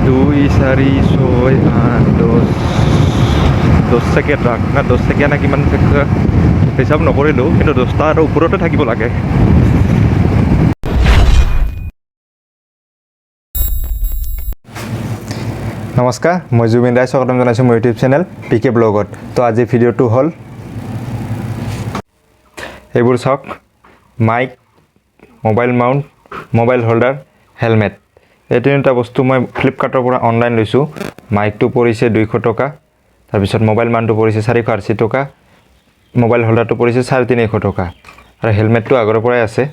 দুই চাৰি ছয় আঠ দহ চেকেণ্ড না 10 চেকেণ্ড না কিমান হিচাপ নকৰিলোঁ, কিন্তু 10টা আৰু ওপৰতে থাকিব লাগে। নমস্কাৰ, মই জুবিন দাই স্বাগতম জনাইছোঁ মোৰ ইউটিউব চেনেল PK ব্লগত। তো আজি ভিডিঅ'টো হ'ল এইবোৰ চাওক, mic, mobile mount, mobile holder, helmet. এই তিনিটা বস্তু মই ফ্লিপকাৰ্টৰ পৰা অনলাইন লৈছোঁ। মাইকটো পৰিছে 200 টকা, তাৰপিছত মোবাইল মাউণ্টটো পৰিছে 480 টকা, মোবাইল হোল্ডাৰটো পৰিছে 350 টকা, আৰু হেলমেটটো আগৰ পৰাই আছে।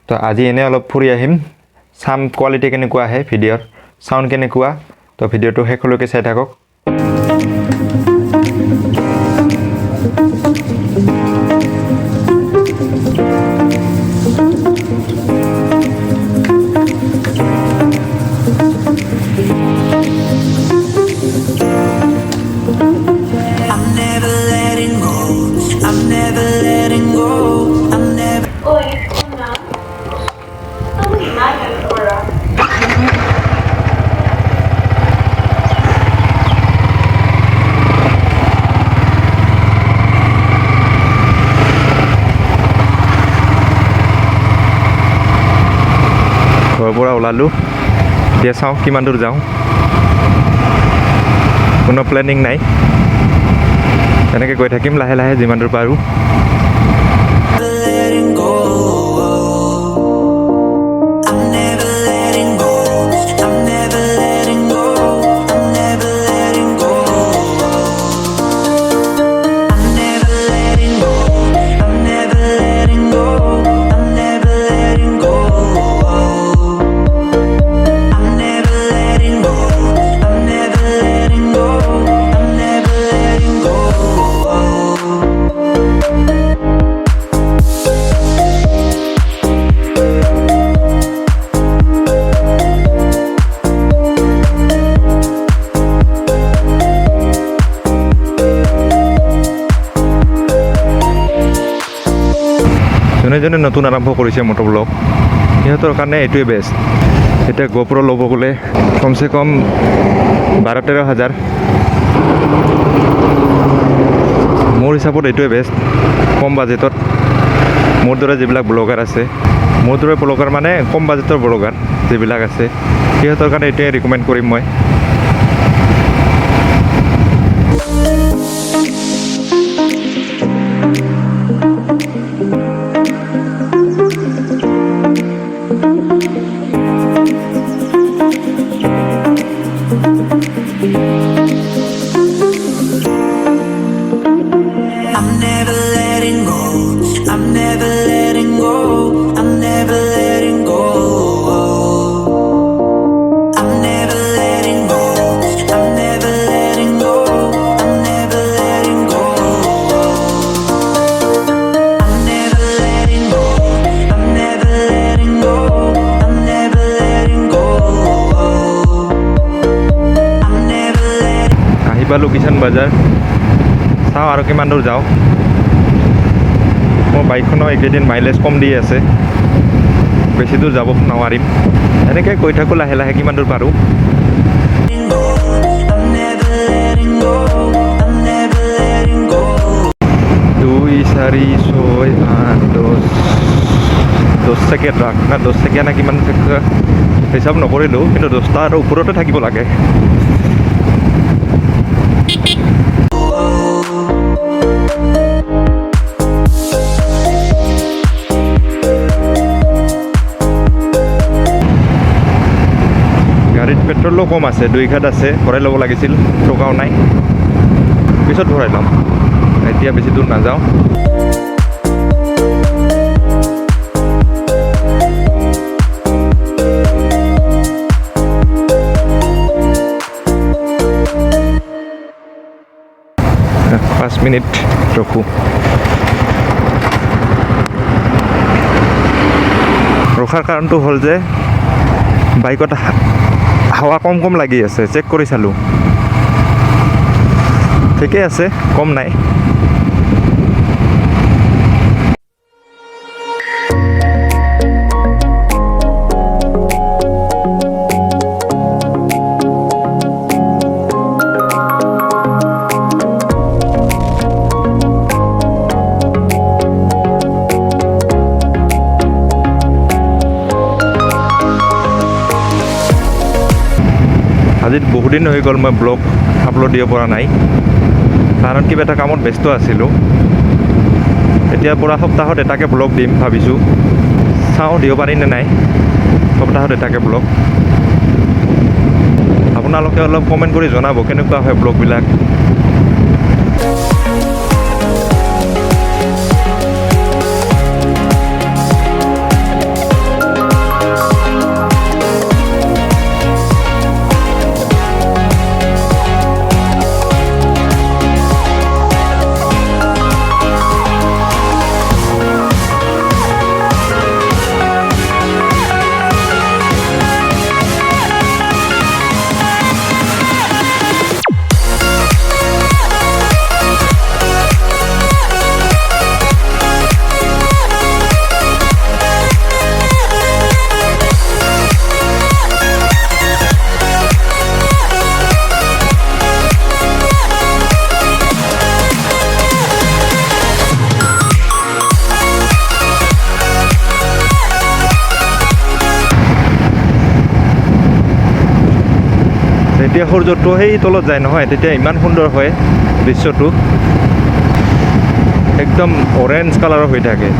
তো আজি এনেই অলপ ফুৰি আহিম, চাম কোৱালিটি কেনেকুৱা আহে ভিডিঅ'ৰ, চাউণ্ড কেনেকুৱা। তো ভিডিঅ'টো শেষলৈকে চাই থাকক। ঘৰৰ পৰা ওলালোঁ, এতিয়া চাওঁ কিমান দূৰ যাওঁ। কোনো প্লেনিং নাই, এনেকৈ গৈ থাকিম লাহে লাহে যিমান দূৰ পাৰোঁ। যোনে নতুন আৰম্ভ কৰিছে মটৰ ব্লগ, সিহঁতৰ কাৰণে এইটোৱে বেষ্ট। এতিয়া GoPro ল'ব গ'লে কমচে কম 12-13 হাজাৰ। মোৰ হিচাপত এইটোৱে বেষ্ট, কম বাজেটত। মোৰ দৰে যিবিলাক ব্লগাৰ আছে, মোৰ দৰে ব্লগাৰ মানে কম বাজেটৰ ব্লগাৰ যিবিলাক আছে, সিহঁতৰ কাৰণে এইটোৱে ৰিকমেণ্ড কৰিম মই। পালোঁ কিষাণ বজাৰ, চাওঁ আৰু কিমান দূৰ যাওঁ। মোৰ বাইকখনৰ এইকেইদিন মাইলেজ কম দি আছে, বেছি দূৰ যাব নোৱাৰিম। এনেকৈ গৈ থাকোঁ লাহে লাহে কিমান দূৰ পাৰোঁ। দুই চাৰি ছয় আঠ দহ চেকেণ্ড না 10 চেকেণ্ড না কিমান হিচাপ নকৰিলোঁ, কিন্তু 10টা আৰু ওপৰতে থাকিব লাগে। গাড়ীত পেট্ৰলো কম আছে, 2 ঘাট আছে, ভৰাই ল'ব লাগিছিল, টকাও নাই, পিছত ভৰাই ল'ম। এতিয়া বেছি দূৰ নাযাওঁ। পাঁচ মিনিট ৰখোঁ। ৰখাৰ কাৰণটো হ'ল যে বাইকত হাৱা কম কম লাগি আছে, চেক কৰি চালোঁ, ঠিকে আছে, কম নাই। আজি বহুদিন হৈ গ'ল মই ব্লগ আপলোড দিব পৰা নাই, কাৰণ কিবা এটা কামত ব্যস্ত আছিলোঁ। এতিয়া পৰা সপ্তাহত এটাকে ব্লগ দিম ভাবিছোঁ, চাওঁ দিব পাৰি নে নাই। সপ্তাহত এটাকে ব্লগ। আপোনালোকে অলপ কমেণ্ট কৰি জনাব কেনেকুৱা হয় ব্লগবিলাক। যেতিয়া সূৰ্যটো সেই তলত যায় নহয়, তেতিয়া ইমান সুন্দৰ হয় দৃশ্যটো, একদম অৰেঞ্জ কালাৰৰ হৈ থাকে।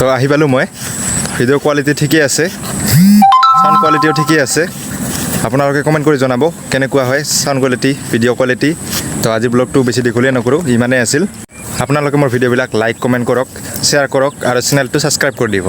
তো আহি পালোঁ মই। ভিডিঅ' কোৱালিটি ঠিকেই আছে, চাউণ্ড কোৱালিটিও ঠিকেই আছে। আপোনালোকে কমেণ্ট কৰি জনাব কেনেকুৱা হয় চাউণ্ড কোৱালিটি, ভিডিঅ' কোৱালিটি। তো আজি ব্লগটো বেছি দীঘলীয়া নকৰোঁ, ইমানেই আছিল। আপোনালোকে মোৰ ভিডিঅ'বিলাক লাইক কমেণ্ট কৰক, শ্বেয়াৰ কৰক আৰু চেনেলটো ছাবস্ক্ৰাইব কৰি দিব।